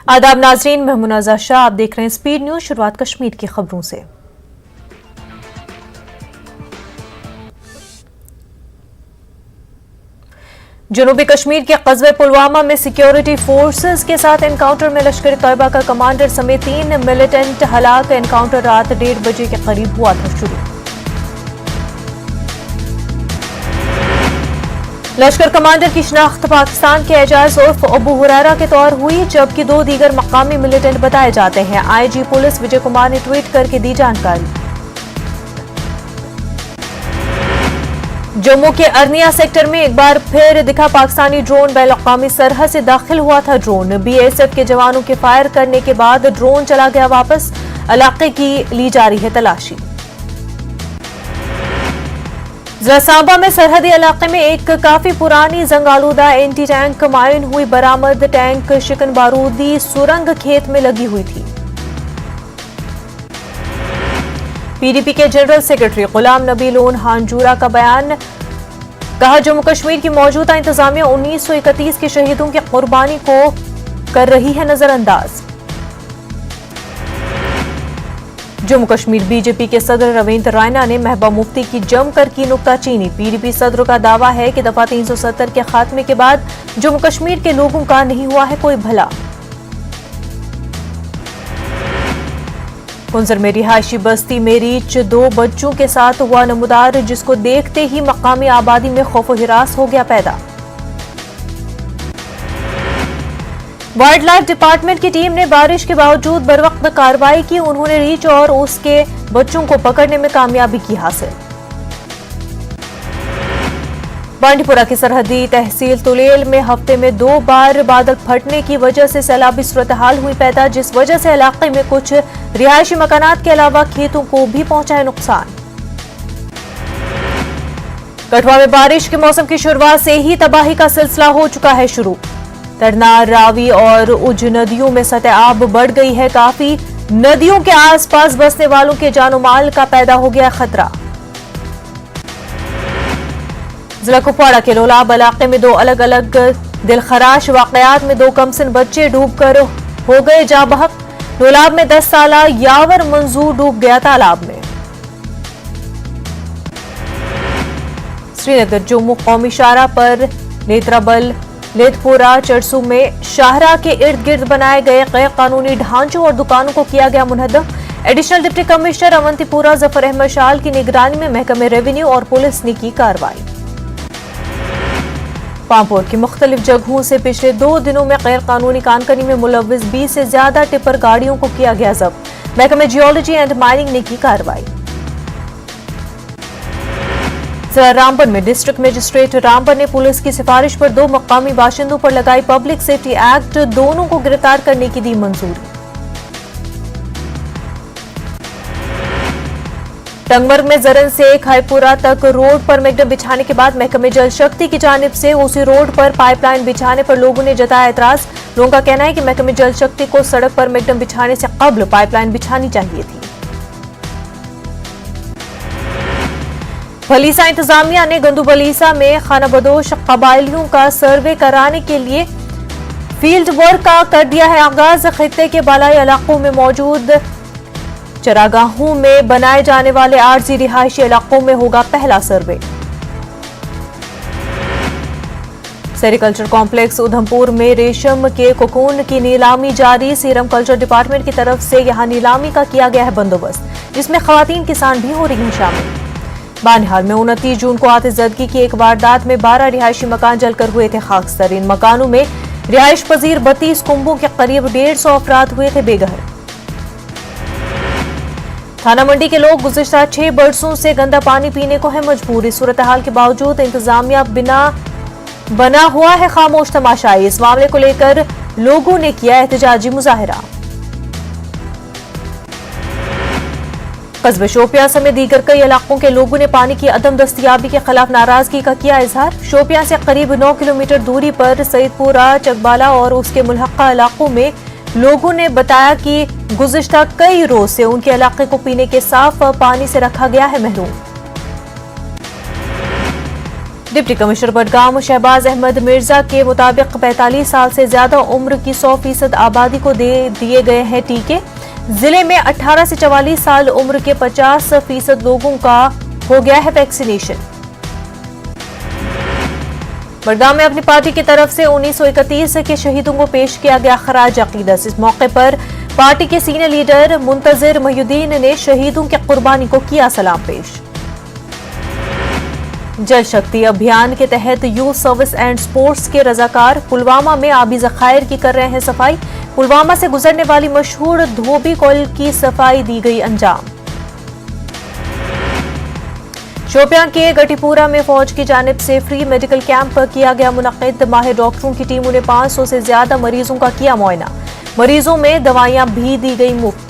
आदाब नाजरीन, मैं मुनाज़ा शाह, आप देख रहे हैं स्पीड न्यूज। शुरुआत कश्मीर की खबरों से। जनूबी कश्मीर के कस्बे पुलवामा में सिक्योरिटी फोर्सेस के साथ एनकाउंटर में लश्कर तैयबा का कमांडर समेत 3 मिलिटेंट हलाक। एनकाउंटर रात 1:30 बजे के करीब हुआ था शुरू। लश्कर कमांडर की शिनाख्त पाकिस्तान के एजाज उर्फ अबू हुरैरा के तौर हुई, जबकि 2 दीगर मकामी मिलिटेंट बताए जाते हैं। आईजी पुलिस विजय कुमार ने ट्वीट करके दी जानकारी। जम्मू के अरनिया सेक्टर में एक बार फिर दिखा पाकिस्तानी ड्रोन। बैनुल-अक़वामी सरहद से दाखिल हुआ था ड्रोन। बीएसएफ के जवानों के फायर करने के बाद ड्रोन चला गया वापस। इलाके की ली जा रही है तलाशी। जिला सांबा में सरहदी इलाके में एक काफी पुरानी जंग-आलूदा एंटी टैंक माइन हुई बरामद। टैंक शिकन बारूदी सुरंग खेत में लगी हुई थी। पीडीपी के general secretary Ghulam Nabi loan Hanjura का बयान, कहा जम्मू कश्मीर की मौजूदा इंतजामिया 1931 के शहीदों की कुर्बानी को कर रही है नजरअंदाज। जम्मू कश्मीर बीजेपी के सदर रविंद्र रायना ने महबूबा मुफ्ती की जमकर की नुक्ताचीनी। पीडीपी सदर का दावा है कि दफा 370 के खात्मे के बाद जम्मू कश्मीर के लोगों का नहीं हुआ है कोई भला। कुंजर में रिहायशी बस्ती में रीच 2 बच्चों के साथ हुआ नमूदार, जिसको देखते ही मकामी आबादी में खौफ हिरास हो गया पैदा। वाइल्ड लाइफ डिपार्टमेंट की टीम ने बारिश के बावजूद बरवक्त कार्रवाई की। उन्होंने रीच और उसके बच्चों को पकड़ने में कामयाबी की हासिल। बांडीपुरा की सरहदी तहसील तुलेल में हफ्ते में 2 बार बादल फटने की वजह से सैलाबी सूरत-हाल हुई पैदा, जिस वजह से इलाके में कुछ रिहायशी मकानात के अलावा खेतों को भी पहुंचा है नुकसान। कठुआ में बारिश के मौसम की शुरुआत से ही तबाही का सिलसिला हो चुका है शुरू। तरनार, रावी और उज नदियों में सतह आब बढ़ गई है काफी। नदियों के आसपास बसने वालों के जानो माल का पैदा हो गया खतरा। जिला कुपवाड़ा के लोलाब इलाके में 2 अलग अलग दिलखराश वाकयात में 2 कमसिन बच्चे डूबकर हो गए जाँ बहक। लोलाब में 10 साला यावर मंजूर डूब गया तालाब में। श्रीनगर जम्मू कौमी शाहराह पर नेत्राबल, लेथपुरा, चरसू में शाहराह के इर्द गिर्द बनाए गए गैर कानूनी ढांचों और दुकानों को किया गया मुनहदम। Additional deputy commissioner Awantipora Zafar Ahmad Shal की निगरानी में महकमे रेवेन्यू और पुलिस ने की कार्रवाई। पांपोर की मुख्तलिफ जगहों से पिछले 2 दिनों में गैर कानूनी कानकनी में मुलव्विस 20 से ज्यादा टिपर गाड़ियों को किया गया जब्त। महकमे जियोलॉजी एंड माइनिंग ने की कार्रवाई। रामबन में डिस्ट्रिक्ट मजिस्ट्रेट रामबन ने पुलिस की सिफारिश पर 2 मकामी बाशिंदों पर लगाई पब्लिक सेफ्टी एक्ट। दोनों को गिरफ्तार करने की दी मंजूरी। टंगमर्ग में जरन से खाईपुरा तक रोड पर मैगडम बिछाने के बाद महकमे जल शक्ति की जानिब से उसी रोड पर पाइपलाइन बिछाने पर लोगों ने जताया एतराज। लोगों का कहना है कि महकमे जल शक्ति को सड़क पर मैगडम बिछाने से कबल पाइपलाइन बिछानी चाहिए थी। भलीसा इंतजामिया ने गंदूबलीसा में खानाबदोश कबायलियों का सर्वे कराने के लिए फील्ड वर्क का कर दिया है आगाज। खित्ते के बालाई इलाकों में मौजूद चरागाहों में बनाए जाने वाले आरजी रिहायशी इलाकों में होगा पहला सर्वे। सेरिकल्चर कॉम्प्लेक्स उधमपुर में रेशम के कोकून की नीलामी जारी। सीरम कल्चर डिपार्टमेंट की तरफ से यहां नीलामी का किया गया है बंदोबस्त, जिसमें खवातीन किसान भी हो रही हैं शामिल। बानिहाल में 29 जून को आतिशज़दगी की एक वारदात में 12 रिहायशी मकान जलकर हुए थे खाकसर। इन मकानों में रिहायश पजीर 32 कुंभों के करीब 150 अफराद हुए थे बेघर। थाना मंडी के लोग गुज़िश्ता 6 बरसों से गंदा पानी पीने को है मजबूर। इस सूरत हाल के बावजूद इंतजामिया बना हुआ है खामोश तमाशाई। इस मामले को लेकर लोगों ने किया एहतजाजी मुजाहिरा। कस्बे शोपियां समेत दीगर कई इलाकों के लोगों ने पानी की अदम दस्तयाबी के खिलाफ नाराजगी का किया इजहार। शोपियां से करीब 9 किलोमीटर दूरी पर सईदपुरा, चकबाला और उसके मुल्हका इलाकों में लोगों ने बताया कि गुज़िश्ता कई रोज से उनके इलाके को पीने के साफ पानी से रखा गया है महरूम। डिप्टी कमिश्नर बडगाम शहबाज अहमद मिर्जा के मुताबिक 45 साल से ज्यादा उम्र की 100% आबादी को दे दिए गए हैं टीके। जिले में 18 से 44 साल उम्र के 50% लोगों का हो गया है वैक्सीनेशन। बडगाम में अपनी पार्टी की तरफ से 1931 के शहीदों को पेश किया गया खराज अकीदत। इस मौके पर पार्टी के सीनियर लीडर मुंतजिर महीउद्दीन ने शहीदों की कुर्बानी को किया सलाम पेश। जल शक्ति अभियान के तहत यूथ सर्विस एंड स्पोर्ट्स के रजाकार पुलवामा में आबी जखायर की कर रहे हैं सफाई। पुलवामा से गुजरने वाली मशहूर धोबी कॉल की सफाई दी गई अंजाम। शोपियां के गटीपुरा में फौज की जानिब से फ्री मेडिकल कैंप किया गया मुनक्किद। माहिर डॉक्टरों की टीमों ने 500 से ज्यादा मरीजों का किया मुआयना। मरीजों में दवाइयां भी दी गई मुफ्त।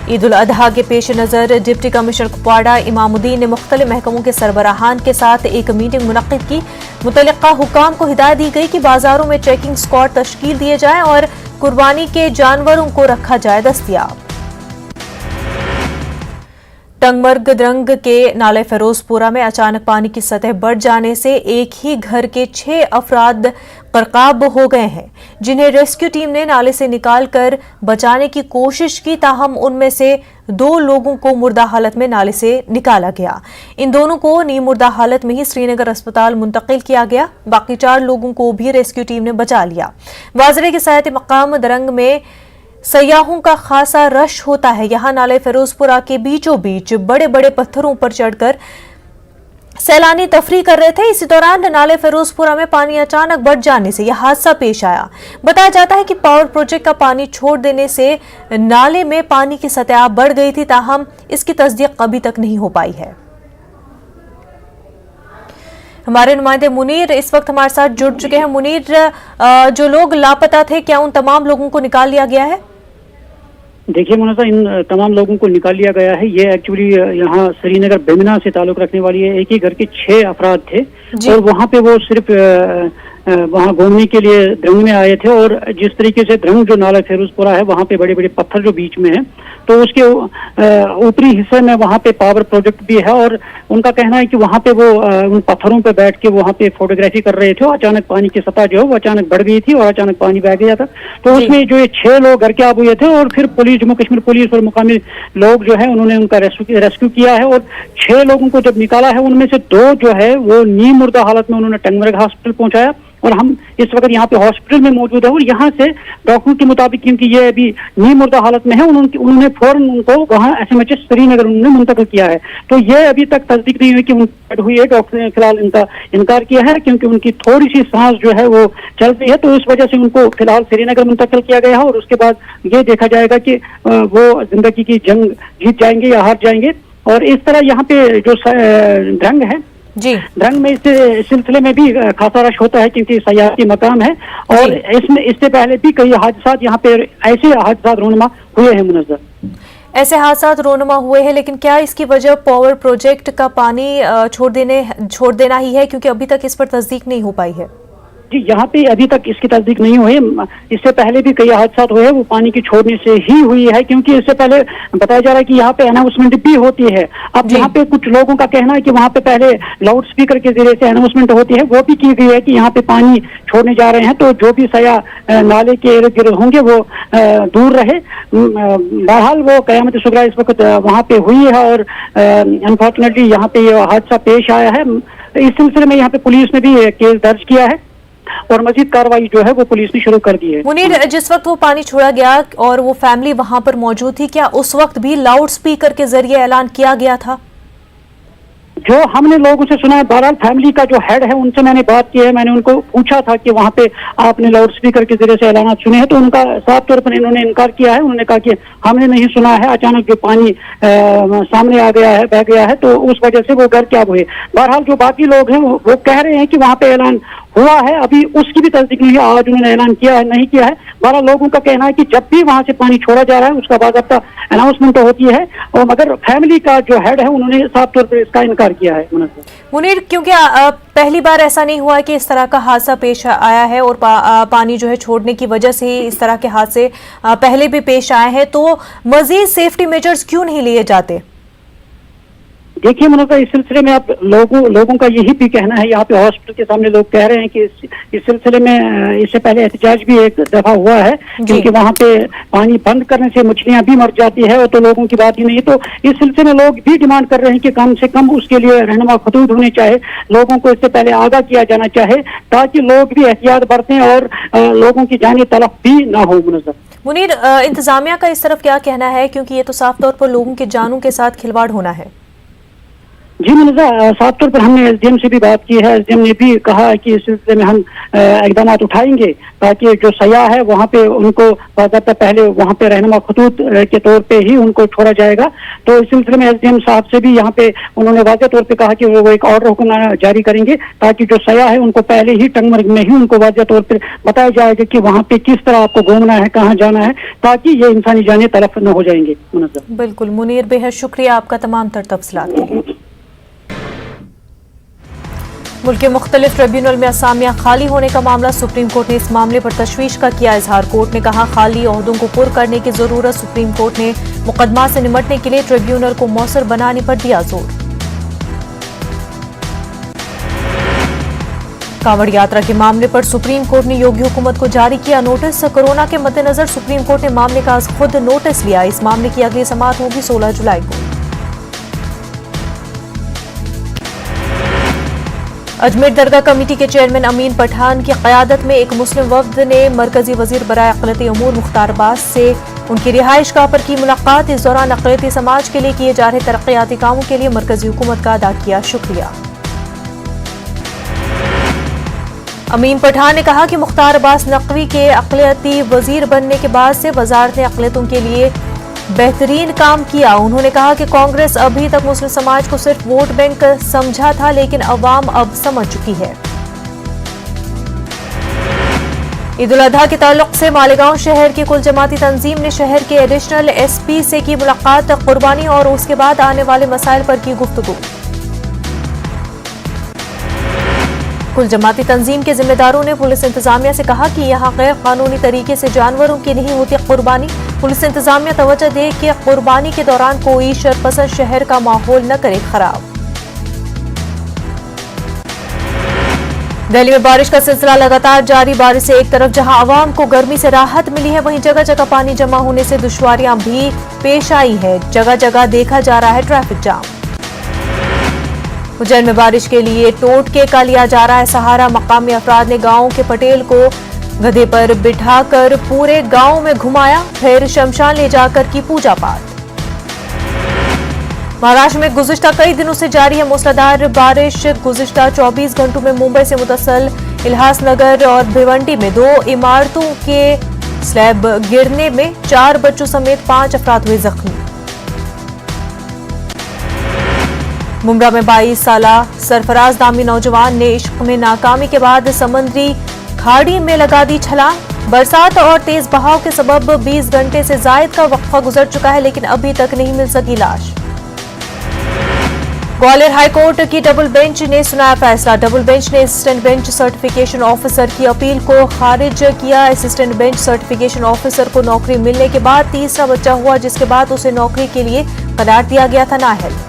ईद उल अजहा के पेश नजर डिप्टी कमिश्नर कुपवाड़ा इमामुद्दीन ने मुख्तलिफ महकमों के सरबराहान के साथ एक मीटिंग मुनक्किद की। मुतल्लिका हुकाम को हिदायत दी गई कि बाजारों में चेकिंग स्क्वाड तश्कील दिए जाए और कुर्बानी के जानवरों को रखा जाए दस्तयाब। टंगमर्ग द्रंग के नाले फिरोजपुरा में अचानक पानी की सतह बढ़ जाने से एक ही घर के 6 अफराद गरकाब हो गए हैं, जिन्हें रेस्क्यू टीम ने नाले से निकालकर बचाने की कोशिश की। ताहम उनमें से 2 लोगों को मुर्दा हालत में नाले से निकाला गया। इन दोनों को नीम मुर्दा हालत में ही श्रीनगर अस्पताल मुंतकिल किया गया। बाकी 4 लोगों को भी रेस्क्यू टीम ने बचा लिया। वाज़रे के साथ मकाम द्रंग में सयाहों का खासा रश होता है। यहाँ नाले फिरोजपुरा के बीचों बीच बड़े बड़े पत्थरों पर चढ़कर सैलानी तफरी कर रहे थे। इसी दौरान नाले फिरोजपुरा में पानी अचानक बढ़ जाने से यह हादसा पेश आया। बताया जाता है कि पावर प्रोजेक्ट का पानी छोड़ देने से नाले में पानी की सतह बढ़ गई थी। ताहम इसकी तस्दीक अभी तक नहीं हो पाई है। हमारे नुमाइंदे मुनीर इस वक्त हमारे साथ जुड़ चुके हैं। मुनीर, जो लोग लापता थे, क्या उन तमाम लोगों को निकाल लिया गया है? देखिए मुनज़्ज़ा, इन तमाम लोगों को निकाल लिया गया है। ये एक्चुअली यहाँ श्रीनगर बेमिना से ताल्लुक रखने वाली है। एक ही घर के 6 अफराद थे और वहाँ पे वो सिर्फ वहाँ घूमने के लिए द्रंग में आए थे। और जिस तरीके से द्रंग जो नाला फिरोजपुरा है, वहाँ पे बड़े बड़े पत्थर जो बीच में है, तो उसके ऊपरी हिस्से में वहाँ पे पावर प्रोजेक्ट भी है। और उनका कहना है कि वहाँ पे वो उन पत्थरों पे बैठ के वहाँ पे फोटोग्राफी कर रहे थे। अचानक पानी की सतह जो है वो अचानक बढ़ गई थी और अचानक पानी बह गया था। तो उसमें जो ये 6 लोग गरकाब हुए थे और फिर पुलिस, जम्मू कश्मीर पुलिस और मुकामी लोग जो है उन्होंने उनका रेस्क्यू किया है। और 6 लोगों को जब निकाला है, उनमें से 2 जो है वो नीम मुर्दा हालत में उन्होंने टंगमर्ग हॉस्पिटल पहुंचाया। और हम इस वक्त यहाँ पे हॉस्पिटल में मौजूद है और यहाँ से डॉक्टरों के मुताबिक, क्योंकि ये अभी नीम मुर्दा हालत में है, उन्होंने फौरन उनको वहाँ SMH श्रीनगर उन्होंने मुंतकिल किया है। तो ये अभी तक तस्दीक नहीं हुई कि उनकी हुई है। डॉक्टर ने फिलहाल इनका इनकार किया है क्योंकि उनकी थोड़ी सी सांस जो है वो चल रही है, तो इस वजह से उनको फिलहाल श्रीनगर मुंतकिल किया गया है। और उसके बाद ये देखा जाएगा कि वो जिंदगी की जंग जीत जाएंगे या हार जाएंगे। और इस तरह यहाँ पे जो ड्रंग है जी, ड्रंग में इस सिलसिले में भी खासा रश होता है क्योंकि सयाहती मकाम है। और इसमें इससे पहले भी कई हादसा यहाँ पे ऐसे हादसा रोनुमा हुए हैं। मुनज़्ज़र, ऐसे हादसा रोनुमा हुए हैं, लेकिन क्या इसकी वजह पावर प्रोजेक्ट का पानी छोड़ देना ही है? क्योंकि अभी तक इस पर तस्दीक नहीं हो पाई है। जी, यहाँ पे अभी तक इसकी तस्दीक नहीं हुई। इससे पहले भी कई हादसा हुए हैं, वो पानी की छोड़ने से ही हुई है। क्योंकि इससे पहले बताया जा रहा है कि यहाँ पे अनाउंसमेंट भी होती है। अब यहाँ पे कुछ लोगों का कहना है कि वहाँ पे पहले लाउड स्पीकर के जरिए से अनाउंसमेंट होती है, वो भी की गई है कि यहाँ पे पानी छोड़ने जा रहे हैं, तो जो भी सया नाले के इर्द गिर्द होंगे वो दूर रहे। बहरहाल वो क़यामत सुगरा इस वक्त वहाँ पे हुई है और अनफॉर्चुनेटली यहाँ पे ये हादसा पेश आया है। इस सिलसिले में यहाँ पे पुलिस ने भी केस दर्ज किया है और मजीद कार्रवाई जो है वो पुलिस ने शुरू कर दी है। मुनीर, जिस वक्त वो पानी छोड़ा गया और वो फैमिली वहां पर मौजूद थी, क्या उस वक्त भी लाउड स्पीकर के जरिए ऐलान किया गया था? जो हमने लोगों से सुना है, बहरहाल फैमिली का जो हेड है उनसे मैंने बात की है। मैंने उनको पूछा था कि वहाँ पे आपने लाउड स्पीकर के जरिए से ऐलान सुने हैं, तो उनका साफ तौर पर इन्होंने इनकार किया है। उन्होंने कहा कि हमने नहीं सुना है, अचानक जो पानी सामने आ गया है, बह गया है, तो उस वजह से वो गरकाब हुए। बहरहाल जो बाकी लोग हैं वो कह रहे हैं कि वहाँ पे ऐलान हुआ है, अभी उसकी भी तस्दीक नहीं है। आज उन्होंने ऐलान किया है नहीं किया है। 12 लोगों का कहना है कि जब भी वहां से पानी छोड़ा जा रहा है उसका बाकायदा अनाउंसमेंट होती है। और मगर फैमिली का जो हेड है उन्होंने साफ तौर पर इसका इनकार किया है। मुनीर, क्योंकि पहली बार ऐसा नहीं हुआ कि इस तरह का हादसा पेश आया है और पानी जो है छोड़ने की वजह से ही इस तरह के हादसे पहले भी पेश आए हैं, तो मजीद सेफ्टी मेजर्स क्यों नहीं लिए जाते? देखिए मनोज, इस सिलसिले में आप लोगों का यही भी कहना है, यहाँ पे हॉस्पिटल के सामने लोग कह रहे हैं कि इस सिलसिले में इससे पहले एहतजाज भी एक दफा हुआ है, क्योंकि वहाँ पे पानी बंद करने से मछलियां भी मर जाती है और तो लोगों की बात ही नहीं। तो इस सिलसिले में लोग भी डिमांड कर रहे हैं कि कम से कम उसके लिए रहनुमा खतूत होने चाहे, लोगों को इससे पहले आगाह किया जाना चाहे, ताकि लोग भी एहतियात बरतें और लोगों की जानी तलफ भी ना हो। मुनीर, इंतजामिया का इस तरफ क्या कहना है, क्योंकि ये तो साफ तौर पर लोगों के जानों के साथ खिलवाड़ होना है? जी मुनीजा, साफ तौर पर हमने एसडीएम से भी बात की है। एसडीएम ने भी कहा है कि इस सिलसिले में हम इकदाम उठाएंगे ताकि जो सयाह है वहाँ पे उनको बाकायदा पहले वहाँ पे रहनुमा खतूत के तौर पे ही उनको छोड़ा जाएगा। तो इस सिलसिले में एसडीएम साहब से भी यहाँ पे उन्होंने वाज़ेह तौर पे कहा कि वो एक ऑर्डर हुक्म जारी करेंगे ताकि जो सयाह है उनको पहले ही टंगमर्ग में ही उनको वाज़ेह तौर पर बताया जाएगा कि वहाँ पे किस तरह आपको घूमना है, कहाँ जाना है, ताकि ये इंसानी जानें तलफ न हो जाएंगे। बिल्कुल मुनीर, बेहद शुक्रिया आपका तमाम तर तफसीलात के लिए। मुल्क के मुख्तलिफ ट्रिब्यूनल में असामियां खाली होने का मामला, सुप्रीम कोर्ट ने इस मामले पर तशवीश का किया इजहार। कोर्ट ने कहा खाली ओहदों को पुर करने की जरूरत, सुप्रीम कोर्ट ने मुकदमा से निपटने के लिए ट्रिब्यूनल को मौसर बनाने पर दिया जोर। कांवड़ यात्रा के मामले पर सुप्रीम कोर्ट ने योगी हुकूमत को जारी किया नोटिस। कोरोना के मद्देनजर सुप्रीम कोर्ट ने मामले का आज खुद नोटिस लिया। इस मामले की अगली समाअत होगी 16 जुलाई को। अजमेर दरगाह कमेटी के चेयरमैन अमीन पठान की क़यादत में एक मुस्लिम वफ्द ने मरकजी वजीर बराए अक़लियती उमूर मुख्तार अब्बास से उनकी रिहाइश गाह पर की मुलाकात। इस दौरान अक़लियती समाज के लिए किए जा रहे तरक्याती कामों के लिए मरकजी हुकूमत का अदा किया शुक्रिया। अमीन पठान ने कहा कि मुख्तार अब्बास नकवी के अक़लियती वजीर बनने के बाद से वजारत ने अक़लियतों के लिए बेहतरीन काम किया। उन्होंने कहा कि कांग्रेस अभी तक मुस्लिम समाज को सिर्फ वोट बैंक समझा था, लेकिन अवाम अब समझ चुकी है। ईद उल अजहा के ताल्लुक से मालेगांव शहर की कुल जमाती तंजीम ने शहर के एडिशनल एसपी से की मुलाकात, कुर्बानी और उसके बाद आने वाले मसाइल पर की गुफ्तगू। कुल जमाती तंजीम के जिम्मेदारों ने पुलिस इंतजामिया से कहा कि यहाँ गैर कानूनी तरीके से जानवरों की नहीं होती कुर्बानी। पुलिस इंतजामिया तवज्जो दे कि कुर्बानी के दौरान कोई शरपसंद शहर का माहौल न करे खराब। दिल्ली में बारिश का सिलसिला लगातार जारी। बारिश से एक तरफ जहां आवाम को गर्मी से राहत मिली है, वहीं जगह जगह पानी जमा होने से दुश्वारियां भी पेश आई है। जगह जगह देखा जा रहा है ट्रैफिक जाम। उज्जैन में बारिश के लिए टोटके का लिया जा रहा है सहारा। मकामी अफराद ने गांव के पटेल को गधे पर बिठाकर पूरे गांव में घुमाया, फिर शमशान ले जाकर की पूजा पाठ। महाराष्ट्र में गुज़िश्ता कई दिनों से जारी है मूसलाधार बारिश। गुज़िश्ता 24 घंटों में मुंबई से मुतसल इल्हासनगर और भिवंडी में 2 इमारतों के स्लैब गिरने में 4 बच्चों समेत 5 अफराद हुए जख्मी। मुंब्रा में 22 साला सरफराज नामी नौजवान ने इश्क में नाकामी के बाद समुद्री खाड़ी में लगा दी छलांग। बरसात और तेज बहाव के सबब 20 घंटे से जायद का वक्फा गुजर चुका है, लेकिन अभी तक नहीं मिल सकी लाश। ग्वालियर हाईकोर्ट की डबल बेंच ने सुनाया फैसला। डबल बेंच ने असिस्टेंट बेंच सर्टिफिकेशन ऑफिसर की अपील को खारिज किया। असिस्टेंट बेंच सर्टिफिकेशन ऑफिसर को नौकरी मिलने के बाद तीसरा बच्चा हुआ, जिसके बाद उसे नौकरी के लिए करार दिया गया था नाअहल।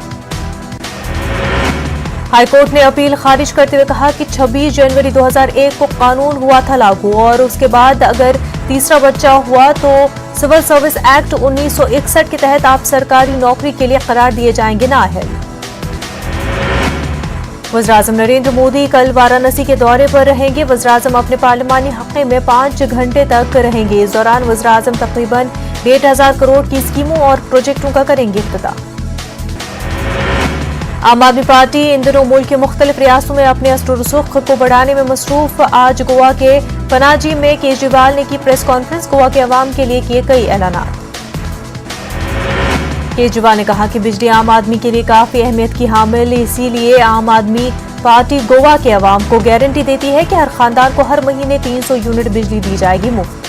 हाईकोर्ट ने अपील खारिज करते हुए कहा कि 26 जनवरी 2001 को कानून हुआ था लागू, और उसके बाद अगर तीसरा बच्चा हुआ तो सिविल सर्विस एक्ट 1961 के तहत आप सरकारी नौकरी के लिए करार दिए जाएंगे नाअहल। वज़ीर-ए-आज़म नरेंद्र मोदी कल वाराणसी के दौरे पर रहेंगे। वज़ीर-ए-आज़म अपने पार्लिमानी हक़े में 5 घंटे तक रहेंगे। इस दौरान वज़ीर-ए-आज़म तकरीबन 1,500 करोड़ की स्कीमों और प्रोजेक्टों का करेंगे इफ्तिताह। आम आदमी पार्टी इन दिनों मुल्क के मुख्तलिफ रियासतों में अपने असर रसूख को बढ़ाने में मसरूफ। आज गोवा के पनाजी में केजरीवाल ने की प्रेस कॉन्फ्रेंस, गोवा के अवाम के लिए किए कई ऐलानात। केजरीवाल ने कहा कि बिजली आम आदमी के लिए काफी अहमियत की हामिल, इसीलिए आम आदमी पार्टी गोवा के अवाम को गारंटी देती है कि हर खानदान को हर महीने 300 यूनिट बिजली दी जाएगी मुफ्त।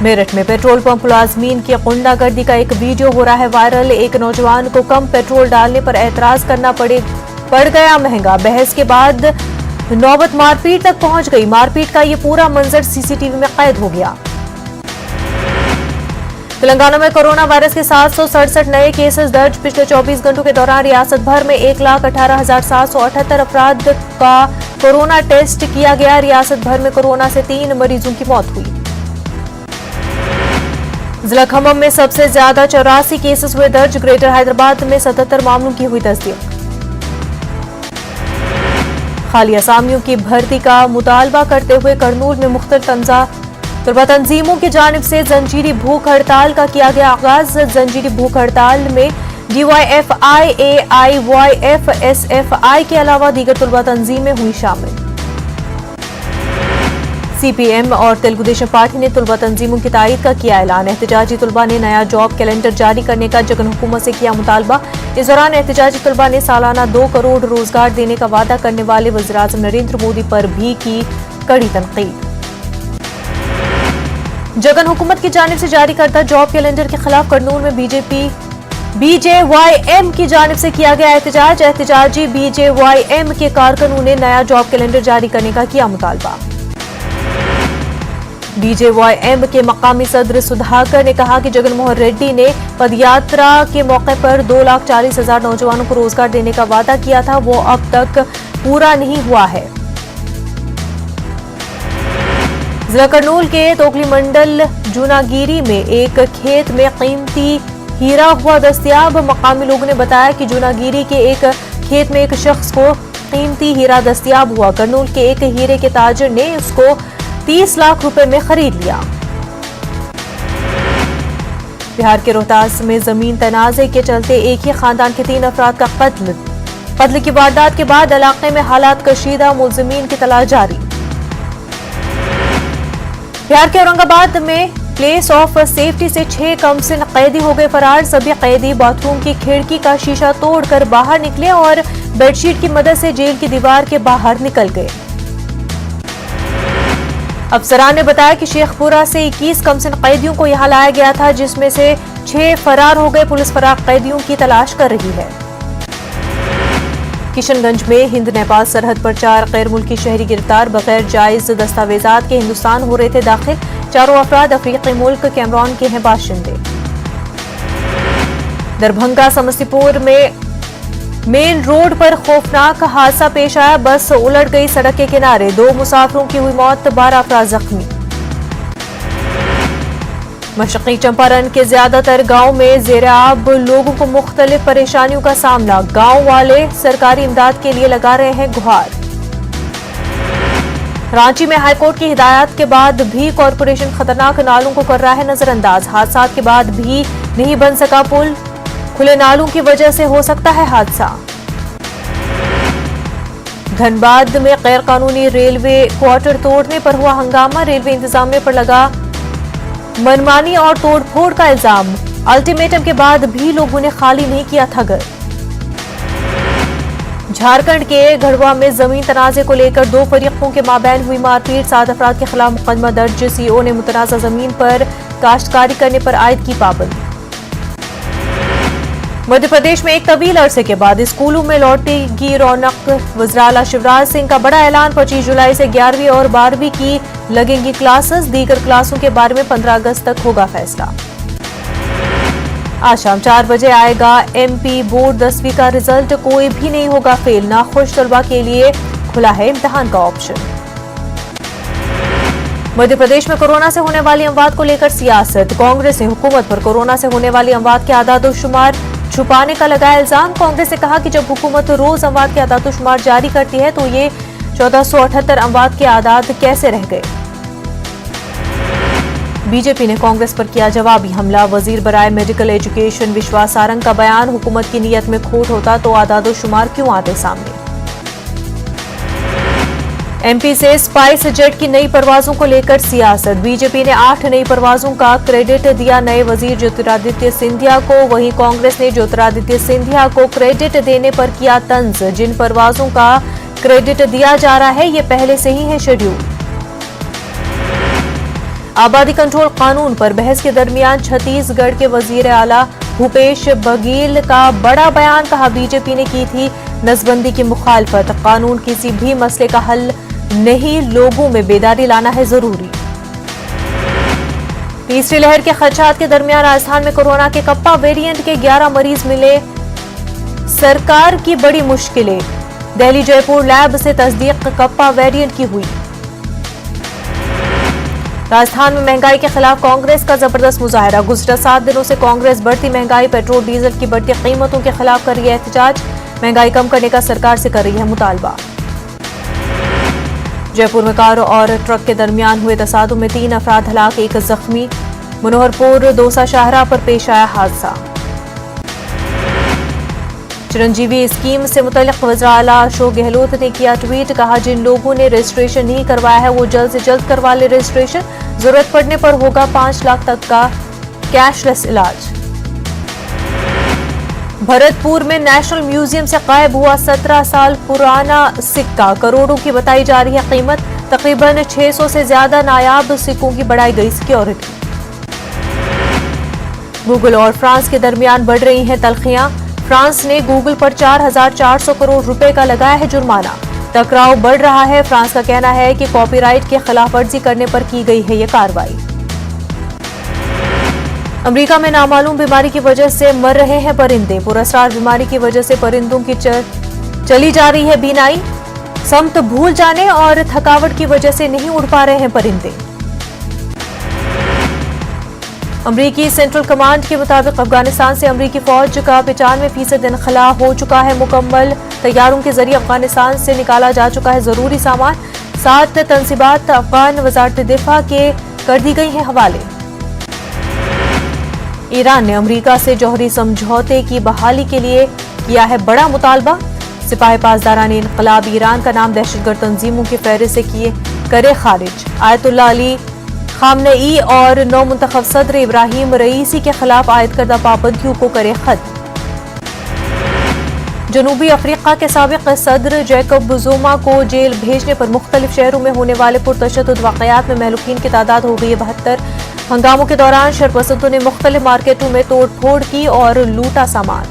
मेरठ में पेट्रोल पंप मुलाजमीन की गुंडागर्दी का एक वीडियो हो रहा है वायरल। एक नौजवान को कम पेट्रोल डालने पर एतराज करना पड़ गया महंगा। बहस के बाद नौबत मारपीट तक पहुंच गई। मारपीट का ये पूरा मंजर सीसीटीवी में कैद हो गया। तेलंगाना में कोरोना वायरस के 767 नए केसेस दर्ज। पिछले 24 घंटों के दौरान रियासत भर में 1,18,778 अफराद का कोरोना टेस्ट किया गया। रियासत भर में कोरोना से 3 मरीजों की मौत हुई। जिला खम्मम में सबसे ज्यादा 84 केसेस हुए दर्ज। ग्रेटर हैदराबाद में 77 मामलों की हुई तस्दीक। खाली असामियों की भर्ती का मुतालबा करते हुए करनूल में मुख्तलिफ तलबा तंजीमों की जानिब से जंजीरी भूख हड़ताल का किया गया आगाज। जंजीरी भूख हड़ताल में DYFI, AIYF, SFI के अलावा दीगर तलबा तंजीमें हुई शामिल। CPM और तेलुगु देशम पार्टी ने तलबा तंजीमों की तायद का किया ऐलान। एहतजाजी तलबा ने नया जॉब कैलेंडर जारी करने का जगन हुकूमत से किया मुतालबा। इस दौरान एहतजाजी तलबा ने सालाना 2 करोड़ रोजगार देने का वादा करने वाले वज़ीर-ए-आज़म नरेंद्र मोदी पर भी की कड़ी तनकीद। जगन हुकूमत की जानिब से जारी करदा जॉब कैलेंडर के खिलाफ करनूल में BJYM की जानिब से किया गया एहतजाज। एहतजाजी BJYM के कारकुनों ने नया जॉब कैलेंडर जारी करने का किया मुतालबा। BJYM के मकामी सदर सुधाकर ने कहा कि जगन मोहन रेड्डी ने पदयात्रा के मौके पर 2,40,000 नौजवानों को रोजगार देने का वादा किया था, वो अब तक पूरा नहीं हुआ है। जिला करनूल के तोकली मंडल जूनागिरी में एक खेत में कीमती हीरा हुआ दस्तयाब। मकामी लोगों ने बताया कि जूनागिरी के एक खेत में एक शख्स को कीमती हीरा दस्तयाब हुआ। करनूल के एक हीरे के ताजर ने उसको 30 लाख रुपए में खरीद लिया। बिहार के रोहतास में जमीन तनाजे के चलते एक ही खानदान के 3 अफराद का कत्ल की वारदात के बाद इलाके में हालात कशीदा, मुलजिमीन की तलाश जारी। बिहार के औरंगाबाद में प्लेस ऑफ सेफ्टी से 6 कमसिन कैदी हो गए फरार। सभी कैदी बाथरूम की खिड़की का शीशा तोड़कर बाहर निकले और बेडशीट की मदद से जेल की दीवार के बाहर निकल गए। अफसरान ने बताया कि शेखपुरा से 21 कमसिन कैदियों को यहां लाया गया था, जिसमें से 6 फरार हो गए। पुलिस फरार कैदियों की तलाश कर रही है। किशनगंज में हिंद नेपाल सरहद पर 4 गैर मुल्की शहरी गिरफ्तार। बगैर जायज दस्तावेजात के हिंदुस्तान हो रहे थे दाखिल। चारों अफराद अफ्रीकी मुल्क कैमरून के हैं बाशिंदे। दरभंगा समस्तीपुर में मेन रोड पर खौफनाक हादसा पेश आया। बस उलट गई सड़क के किनारे। 2 मुसाफिरों की हुई मौत, 12 अफराद जख्मी। मशरक़ी चंपारण के ज्यादातर गांव में ज़ेर-ए-आब लोगों को मुख्तलिफ परेशानियों का सामना। गांव वाले सरकारी इमदाद के लिए लगा रहे हैं गुहार। रांची में हाईकोर्ट की हिदायत के बाद भी कॉरपोरेशन खतरनाक नालों को कर रहा है नजरअंदाज। हादसा के बाद भी नहीं बन सका पुल। खुले नालों की वजह से हो सकता है हादसा। धनबाद में गैर कानूनी रेलवे क्वार्टर तोड़ने पर हुआ हंगामा। रेलवे इंतजामिया पर लगा मनमानी और तोड़फोड़ का इल्जाम। अल्टीमेटम के बाद भी लोगों ने खाली नहीं किया था घर। झारखंड के गढ़वा में जमीन तनाजे को लेकर 2 फरीकों के माबैन हुई मारपीट। 7 अफराद के खिलाफ मुकदमा दर्ज। सीओ ने मुतनाज़ा जमीन पर काश्तकारी करने पर आयद की पाबंदी। मध्य प्रदेश में एक तवील अरसे के बाद स्कूलों में लौटेगी रौनक। वज़ीर-ए-आला शिवराज सिंह का बड़ा ऐलान। 25 जुलाई से 11वीं और 12वीं की लगेंगी क्लासेस। दीगर क्लासों के बारे में 15 अगस्त तक होगा फैसला। आज शाम 4 बजे आएगा MP बोर्ड 10वीं का रिजल्ट। कोई भी नहीं होगा फेल। नाखुश तलबा के लिए खुला है इम्तिहान का ऑप्शन। मध्य प्रदेश में कोरोना से होने वाली अमवात को लेकर सियासत। कांग्रेस ने हुकूमत पर कोरोना से होने वाली अमवात के आदाद-ओ-शुमार छुपाने का लगाया इल्जाम। कांग्रेस ने कहा कि जब हुकूमत रोज अमवात के आदाद-ओ-शुमार जारी करती है तो ये 1478 अमवात के आदाद कैसे रह गए। बीजेपी ने कांग्रेस पर किया जवाबी हमला। वजीर बराए मेडिकल एजुकेशन विश्वास सारंग का बयान। हुकूमत की नीयत में खोट होता तो आदाद-ओ-शुमार क्यों आते सामने। MP से स्पाइस जेट की नई परवाजों को लेकर सियासत। बीजेपी ने 8 नई परवाजों का क्रेडिट दिया नए वजीर ज्योतिरादित्य सिंधिया को। वहीं कांग्रेस ने ज्योतिरादित्य सिंधिया को क्रेडिट देने पर किया तंज। जिन परवाजों का क्रेडिट दिया जा रहा है ये पहले से ही है शेड्यूल। आबादी कंट्रोल कानून पर बहस के दरमियान छत्तीसगढ़ के वजीर-ए-आला भूपेश बघेल का बड़ा बयान। कहा बीजेपी ने की थी नसबंदी की मुखालफत। कानून किसी भी मसले का हल नहीं, लोगों में बेदारी लाना है जरूरी। तीसरी लहर के खदशात के दरमियान राजस्थान में कोरोना के कप्पा वेरिएंट के 11 मरीज मिले, सरकार की बड़ी मुश्किलें। दिल्ली जयपुर लैब से तस्दीक कप्पा वेरिएंट की हुई। राजस्थान में महंगाई के खिलाफ कांग्रेस का जबरदस्त मुजाहरा। गुज़श्ता 7 दिनों से कांग्रेस बढ़ती महंगाई, पेट्रोल डीजल की बढ़ती कीमतों के खिलाफ कर रही है एहतजाज। महंगाई कम करने का सरकार से कर रही है मुतालबा। जयपुर में कार और ट्रक के दरमियान हुए तसादुम में 3 अफराद हलाक, 1 जख्मी। मनोहरपुर दोसा शाहरा पर पेश आया हादसा। चिरंजीवी स्कीम से मुतल्लिक वज़ीर आला अशोक गहलोत ने किया ट्वीट, कहा जिन लोगों ने रजिस्ट्रेशन नहीं करवाया है वो जल्द से जल्द करवा ले रजिस्ट्रेशन। जरूरत पड़ने पर होगा 5 लाख तक का कैशलेस इलाज। भरतपुर में नेशनल म्यूजियम से गायब हुआ 17 साल पुराना सिक्का, करोड़ों की बताई जा रही है कीमत। तकरीबन 600 से ज्यादा नायाब सिक्कों की बढ़ाई गई सिक्योरिटी। गूगल और फ्रांस के दरमियान बढ़ रही हैं तल्खियां। फ्रांस ने गूगल पर 4,400 करोड़ रुपए का लगाया है जुर्माना। टकराव बढ़ रहा है। फ्रांस का कहना है कि कॉपीराइट की खिलाफवर्जी करने पर की गई है ये कार्रवाई। अमेरिका में नामालूम बीमारी की वजह से मर रहे हैं परिंदे। पुरस्कार बीमारी की वजह से परिंदों की चली जा रही है बीनाई। समत भूल जाने और थकावट की वजह से नहीं उड़ पा रहे हैं परिंदे। अमरीकी सेंट्रल कमांड के मुताबिक अफगानिस्तान से अमरीकी फौज का 95% इनखला हो चुका है मुकम्मल। तैयारों के जरिए अफगानिस्तान से निकाला जा चुका है जरूरी सामान। 7 तंसीबात अफगान वजारत दिफा के कर दी गई हैं हवाले। ईरान ने अमरीका से जौहरी समझौते की बहाली के लिए किया है बड़ा मुतालबा। सिपाही पासदारान इनकलाब ईरान का नाम दहशतगर्द तंजीमों की फहरिस्त से करे खारिज। आयतुल्लाह अली खामनेई और नौ मुंतखब सदर इब्राहिम रईसी के खिलाफ आयद करदा पाबंदियों को करे खत्म। जनूबी अफ्रीका के साबिक सदर जैकब जुमा को जेल भेजने पर मुख्तलिफ शहरों में होने वाले पुरतशद्दुद वाक़यात में महलूकीन की तादाद हो गई है 72। हंगामों के दौरान शरपसंदों ने मुख्तलिफ मार्केटों में तोड़ फोड़ की और लूटा सामान।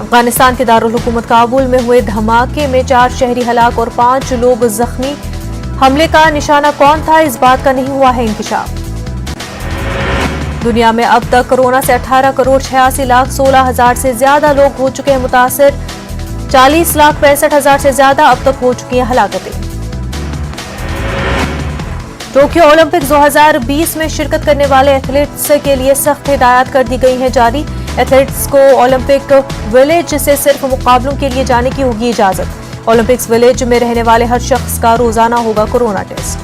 अफगानिस्तान के दारुल हुकूमत काबुल में हुए धमाके में 4 शहरी हलाक और 5 लोग जख्मी। हमले का निशाना कौन था, इस बात का नहीं हुआ है इंकिशाफ। दुनिया में अब तक कोरोना से 18,86,16,000 से ज्यादा लोग हो चुके हैं मुतासिर। 40,65,000 से ज्यादा अब तक हो चुकी हैं हलाकतें। टोक्यो ओलंपिक्स 2020 में शिरकत करने वाले एथलीट्स के लिए सख्त हिदायत कर दी गई हैं जारी। एथलीट्स को ओलंपिक विलेज से सिर्फ मुकाबलों के लिए जाने की होगी इजाजत। ओलंपिक्स विलेज में रहने वाले हर शख्स का रोजाना होगा corona test.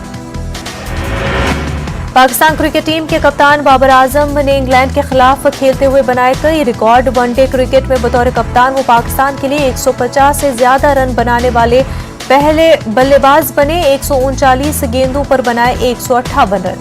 Pakistan cricket team के कप्तान बाबर आजम ने इंग्लैंड के खिलाफ खेलते हुए बनाए कई रिकॉर्ड। वनडे क्रिकेट में बतौर कप्तान वो पाकिस्तान के लिए 150 से ज्यादा रन बनाने वाले पहले बल्लेबाज बने। 139 गेंदों पर बनाए 158 रन।